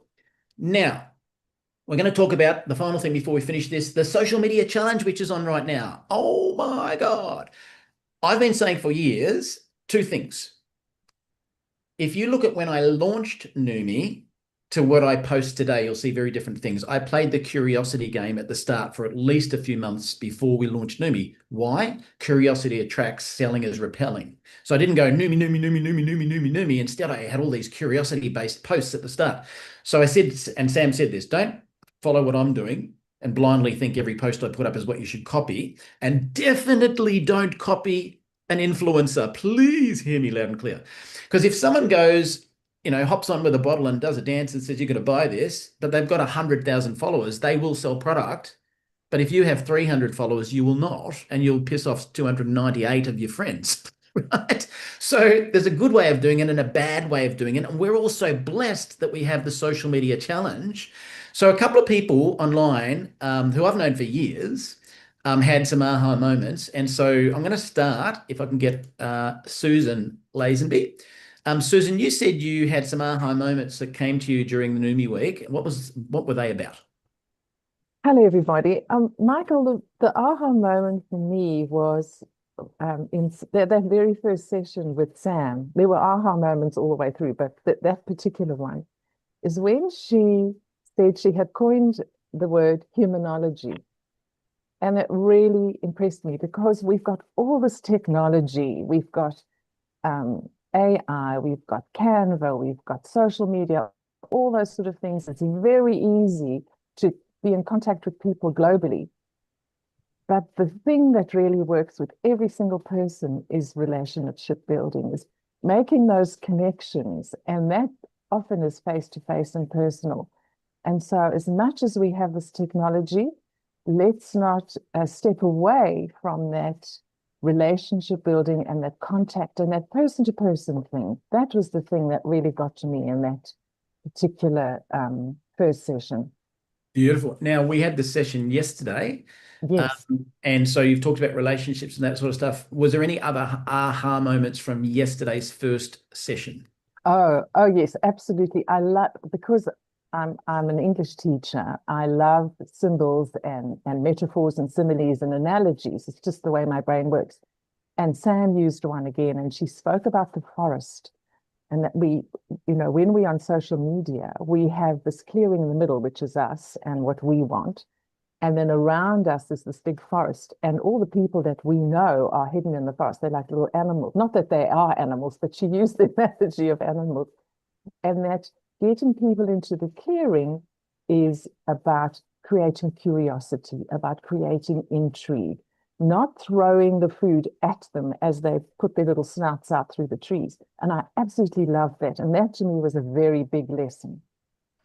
[SPEAKER 1] Now, we're going to talk about the final thing before we finish this, the social media challenge, which is on right now. Oh my God. I've been saying for years, two things. If you look at when I launched Neumi to what I post today, you'll see very different things. I played the curiosity game at the start for at least a few months before we launched Neumi. Why? Curiosity attracts, selling is repelling. So I didn't go Neumi, Neumi, Neumi, Neumi, Neumi, Neumi, Neumi. Instead, I had all these curiosity-based posts at the start. So I said, and Sam said this, don't follow what I'm doing and blindly think every post I put up is what you should copy. And definitely don't copy an influencer. Please hear me loud and clear. Because if someone goes, hops on with a bottle and does a dance and says, you're going to buy this, but they've got 100,000 followers, they will sell product. But if you have 300 followers, you will not, and you'll piss off 298 of your friends, right? So there's a good way of doing it and a bad way of doing it. And we're also blessed that we have the social media challenge. So a couple of people online who I've known for years had some aha moments. And so I'm going to start, if I can get Susan Lazenby. Susan, you said you had some aha moments that came to you during the Neumi week. What were they about?
[SPEAKER 14] Hello, everybody. Michael, the aha moment for me was in that very first session with Sam. There were aha moments all the way through, but that particular one is when she said she had coined the word humanology. And it really impressed me because we've got all this technology. We've got AI, we've got Canva, we've got social media, all those sort of things. It's very easy to be in contact with people globally. But the thing that really works with every single person is relationship building, is making those connections. And that often is face-to-face and personal. And so as much as we have this technology, let's not step away from that relationship building and that contact and that person-to-person thing. That was the thing that really got to me in that particular first session.
[SPEAKER 1] Beautiful. Now, we had the session yesterday.
[SPEAKER 14] Yes.
[SPEAKER 1] And so you've talked about relationships and that sort of stuff. Was there any other aha moments from yesterday's first session?
[SPEAKER 14] Oh, yes, absolutely. I love, because I'm an English teacher, I love symbols and metaphors and similes and analogies. It's just the way my brain works. And Sam used one again, and she spoke about the forest. And that we, when we're on social media, we have this clearing in the middle, which is us and what we want. And then around us is this big forest. And all the people that we know are hidden in the forest. They're like little animals. Not that they are animals, but she used the analogy of animals. And that getting people into the clearing is about creating curiosity, about creating intrigue, not throwing the food at them as they put their little snouts out through the trees. And I absolutely love that. And that to me was a very big lesson.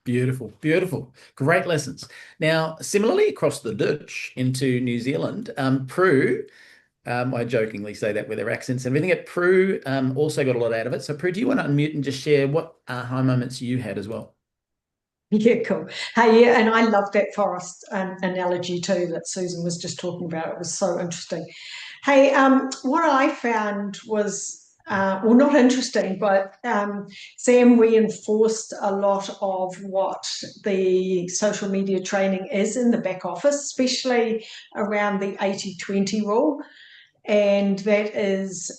[SPEAKER 1] Beautiful, beautiful. Great lessons. Now, similarly across the ditch into New Zealand, Prue, I jokingly say that with their accents and everything, Prue also got a lot out of it. So Prue, do you want to unmute and just share what aha moments you had as well?
[SPEAKER 15] Yeah, cool. Hey, yeah, and I love that forest analogy too that Susan was just talking about. It was so interesting. Hey, what I found was, well, not interesting, but Sam reinforced a lot of what the social media training is in the back office, especially around the 80-20 rule. And that is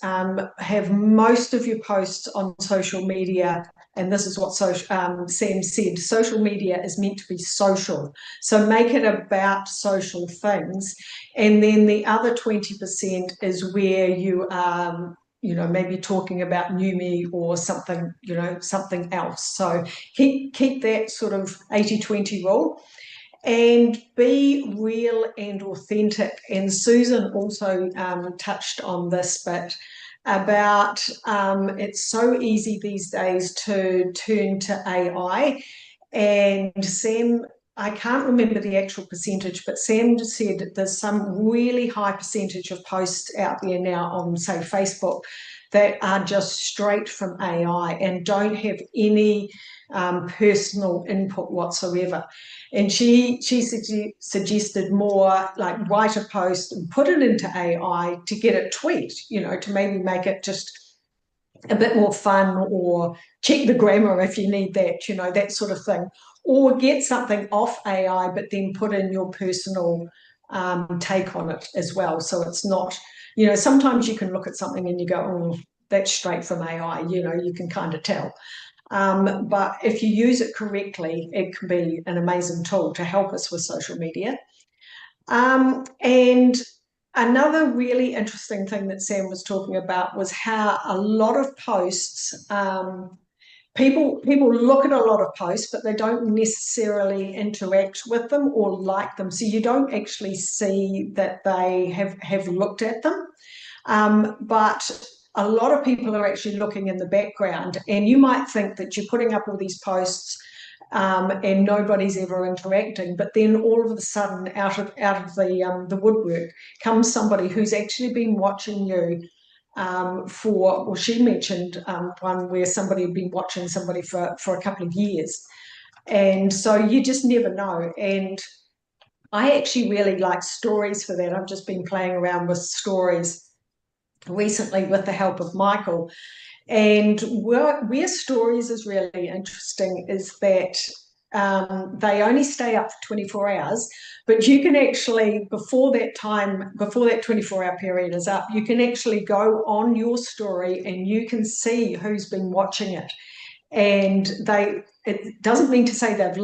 [SPEAKER 15] have most of your posts on social media. And this is what Sam said, social media is meant to be social. So make it about social things. And then the other 20% is where you are, maybe talking about Neumi or something, something else. So keep that sort of 80-20 rule. And be real and authentic. And Susan also touched on this, but about it's so easy these days to turn to AI. And Sam, I can't remember the actual percentage, but Sam just said there's some really high percentage of posts out there now on, say, Facebook that are just straight from AI and don't have any personal input whatsoever. And she suggested more like write a post and put it into AI to get it tweaked, to maybe make it just a bit more fun, or check the grammar if you need that, that sort of thing. Or get something off AI, but then put in your personal take on it as well. So it's not, sometimes you can look at something and you go, oh, that's straight from AI, you can kind of tell. But if you use it correctly, it can be an amazing tool to help us with social media. And another really interesting thing that Sam was talking about was how a lot of posts, people look at a lot of posts, but they don't necessarily interact with them or like them. So you don't actually see that they have looked at them. But a lot of people are actually looking in the background, and you might think that you're putting up all these posts and nobody's ever interacting, but then all of a sudden, out of the woodwork comes somebody who's actually been watching you well, she mentioned one where somebody had been watching somebody for a couple of years, and so you just never know. And I actually really like stories for that. I've just been playing around with stories recently with the help of Michael. And where stories is really interesting is that they only stay up for 24 hours, but you can actually, before that 24-hour period is up, you can actually go on your story and you can see who's been watching it. And it doesn't mean to say they've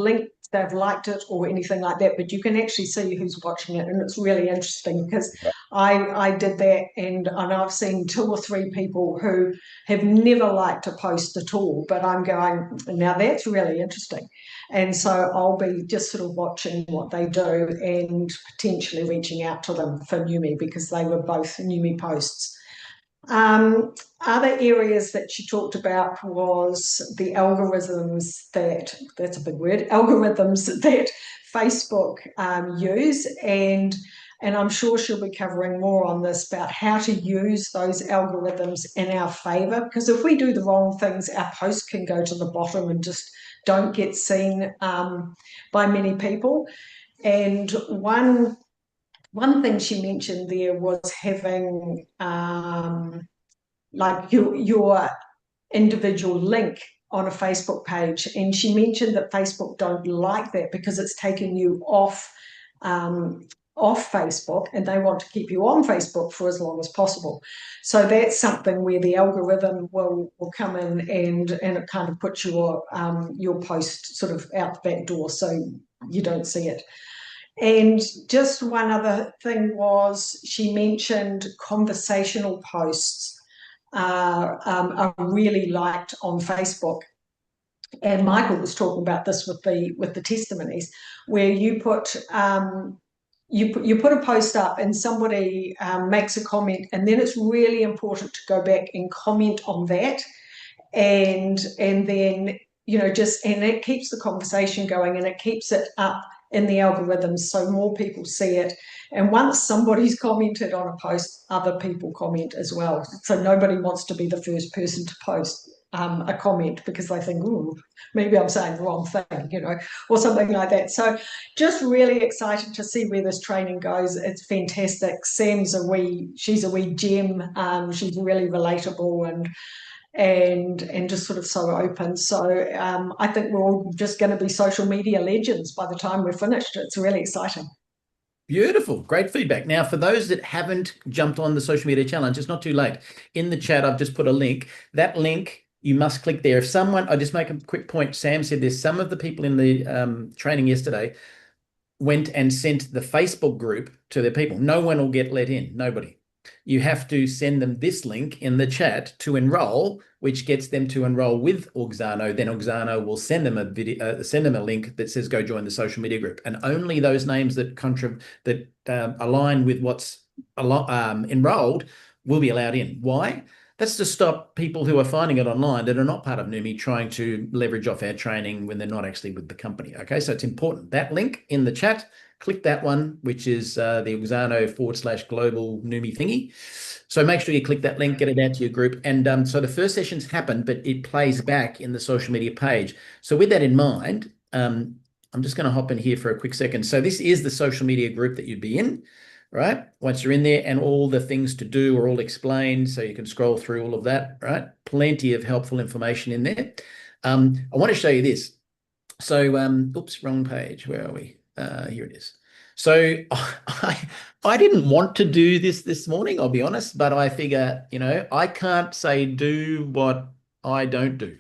[SPEAKER 15] liked it or anything like that, but you can actually see who's watching it, and it's really interesting because I did that, and I've seen 2 or 3 people who have never liked a post at all, but I'm going, now that's really interesting. And so I'll be just sort of watching what they do and potentially reaching out to them for Neumi, because they were both Neumi posts. Other areas that she talked about was the algorithms that's a big word, algorithms that Facebook use, and I'm sure she'll be covering more on this about how to use those algorithms in our favor, because if we do the wrong things, our posts can go to the bottom and just don't get seen by many people. And one thing she mentioned there was having like your individual link on a Facebook page, and she mentioned that Facebook don't like that because it's taking you off Facebook, and they want to keep you on Facebook for as long as possible. So that's something where the algorithm will come in and it kind of puts your post sort of out the back door, so you don't see it. And just one other thing was she mentioned conversational posts are really liked on Facebook. And Michael was talking about this with the testimonies, where you put you put a post up and somebody makes a comment, and then it's really important to go back and comment on that, and then and it keeps the conversation going, and it keeps it up in the algorithms so more people see it. And once somebody's commented on a post, other people comment as well. So nobody wants to be the first person to post a comment because they think, ooh, maybe I'm saying the wrong thing, or something like that. So just really excited to see where this training goes. It's fantastic. Sam's she's a wee gem. She's really relatable and just sort of so open. So I think we're all just going to be social media legends by the time we're finished. It's really exciting.
[SPEAKER 1] Beautiful. Great feedback. Now, for those that haven't jumped on the social media challenge, it's not too late. In the chat, I've just put a link. That link, you must click there. I just make a quick point. Sam said this. Some of the people in the training yesterday went and sent the Facebook group to their people. No one will get let in. Nobody. You have to send them this link in the chat to enroll, which gets them to enroll with Auxano. Then Auxano will send them a link that says go join the social media group, and only those names that align with what's enrolled will be allowed in. Why? That's to stop people who are finding it online that are not part of Neumi trying to leverage off our training when they're not actually with the company. Okay, so it's important. That link in the chat, click that one, which is the Auxano/global Neumi thingy. So make sure you click that link, get it out to your group. And so the first session's happened, but it plays back in the social media page. So with that in mind, I'm just going to hop in here for a quick second. So this is the social media group that you'd be in, right? Once you're in there, and all the things to do are all explained, so you can scroll through all of that, right? Plenty of helpful information in there. I want to show you this. So, oops, wrong page. Where are we? Here it is. So I didn't want to do this morning, I'll be honest, but I figure, I can't say do what I don't do.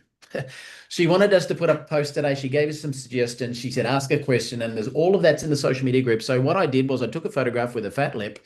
[SPEAKER 1] She wanted us to put up a post today. She gave us some suggestions. She said, ask a question, and there's all of that's in the social media group. So what I did was I took a photograph with a fat lip,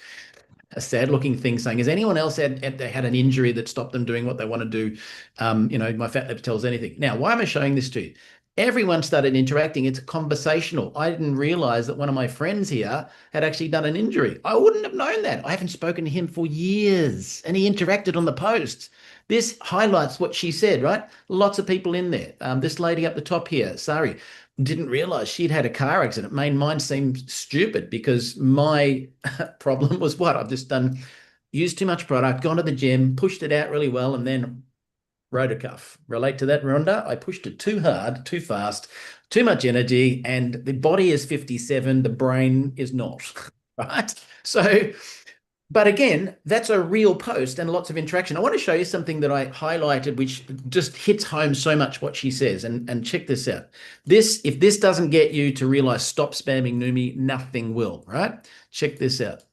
[SPEAKER 1] a sad looking thing saying, has anyone else had an injury that stopped them doing what they want to do? My fat lip tells anything. Now, why am I showing this to you? Everyone started interacting. It's conversational. I didn't realize that one of my friends here had actually done an injury. I wouldn't have known that. I haven't spoken to him for years, and he interacted on the posts. This highlights what she said, right? Lots of people in there. This lady up the top here, Sari, didn't realize she'd had a car accident. Made mine seem stupid because my problem was what? I've just used too much product, gone to the gym, pushed it out really well, and then rotor cuff. Relate to that, Rhonda? I pushed it too hard, too fast, too much energy, and the body is 57, the brain is not, right? So, but again, that's a real post and lots of interaction. I want to show you something that I highlighted, which just hits home so much what she says. And check this out. If this doesn't get you to realize stop spamming Neumi, nothing will, right? Check this out.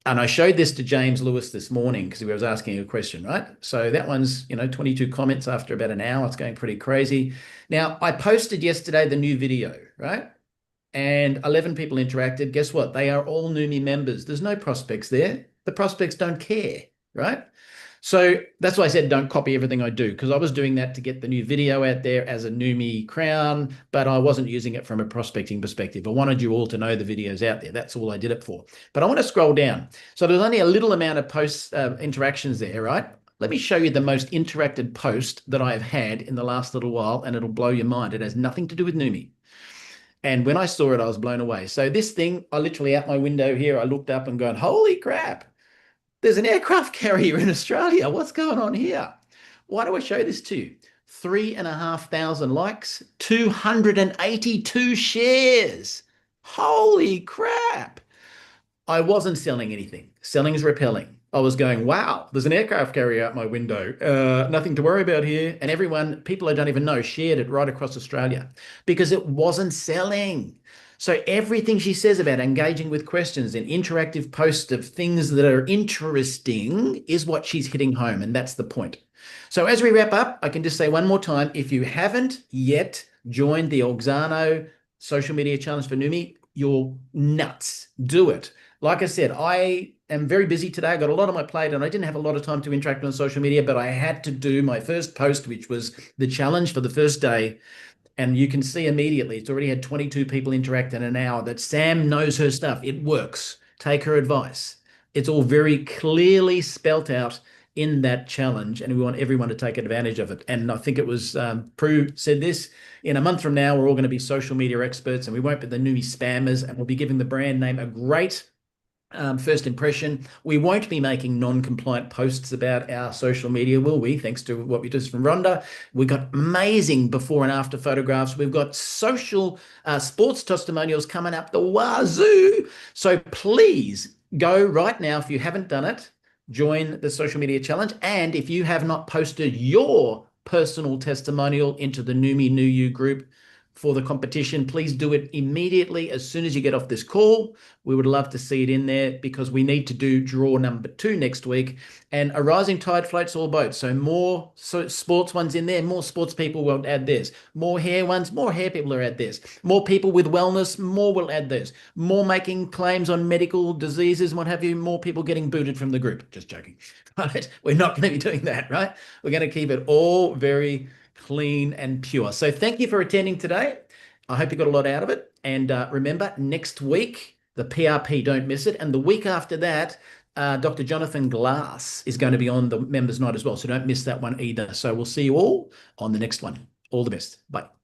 [SPEAKER 1] And I showed this to James Lewis this morning because he was asking a question, right? So that one's, 22 comments after about an hour. It's going pretty crazy. Now, I posted yesterday the new video, right? And 11 people interacted. Guess what? They are all Neumi members. There's no prospects there. The prospects don't care, right? So that's why I said don't copy everything I do, because I was doing that to get the new video out there as a Neumi crown, but I wasn't using it from a prospecting perspective. I wanted you all to know the video's out there. That's all I did it for. But I want to scroll down. So there's only a little amount of post interactions there, right? Let me show you the most interacted post that I've had in the last little while, and it'll blow your mind. It has nothing to do with Neumi. And when I saw it, I was blown away. So this thing, I literally out my window here, I looked up and gone, holy crap. There's an aircraft carrier in Australia. What's going on here? Why do I show this to you? 3,500 likes, 282 shares. Holy crap. I wasn't selling anything. Selling is repelling. I was going, wow, there's an aircraft carrier out my window. Nothing to worry about here. And everyone, people I don't even know, shared it right across Australia because it wasn't selling. So everything she says about engaging with questions and interactive posts of things that are interesting is what she's hitting home, and that's the point. So as we wrap up, I can just say one more time, if you haven't yet joined the Auxano Social Media Challenge for Neumi, you're nuts. Do it. Like I said, I am very busy today. I got a lot on my plate and I didn't have a lot of time to interact on social media, but I had to do my first post, which was the challenge for the first day. And you can see immediately, it's already had 22 people interact in an hour, that Sam knows her stuff. It works. Take her advice. It's all very clearly spelt out in that challenge, and we want everyone to take advantage of it. And I think it was Prue said this, in a month from now, we're all going to be social media experts, and we won't be the Neumi spammers, and we'll be giving the brand name a great first impression. We won't be making non-compliant posts about our social media, will we? Thanks to what we did from Rhonda. We've got amazing before and after photographs. We've got social sports testimonials coming up the wazoo. So please go right now, if you haven't done it, join the social media challenge. And if you have not posted your personal testimonial into the Neumi New You group for the competition, please do it immediately as soon as you get off this call. We would love to see it in there because we need to do draw number 2 next week. And a rising tide floats all boats. So more sports ones in there, more sports people will add theirs. More hair ones, more hair people will add theirs. More people with wellness, more will add theirs. More making claims on medical diseases and what have you, more people getting booted from the group. Just joking. Right? We're not going to be doing that, right? We're going to keep it all very clean and pure. So thank you for attending today. I hope you got a lot out of it. And remember, next week, the PRP, don't miss it. And the week after that, Dr. Jonathan Glass is going to be on the members night as well. So don't miss that one either. So we'll see you all on the next one. All the best. Bye.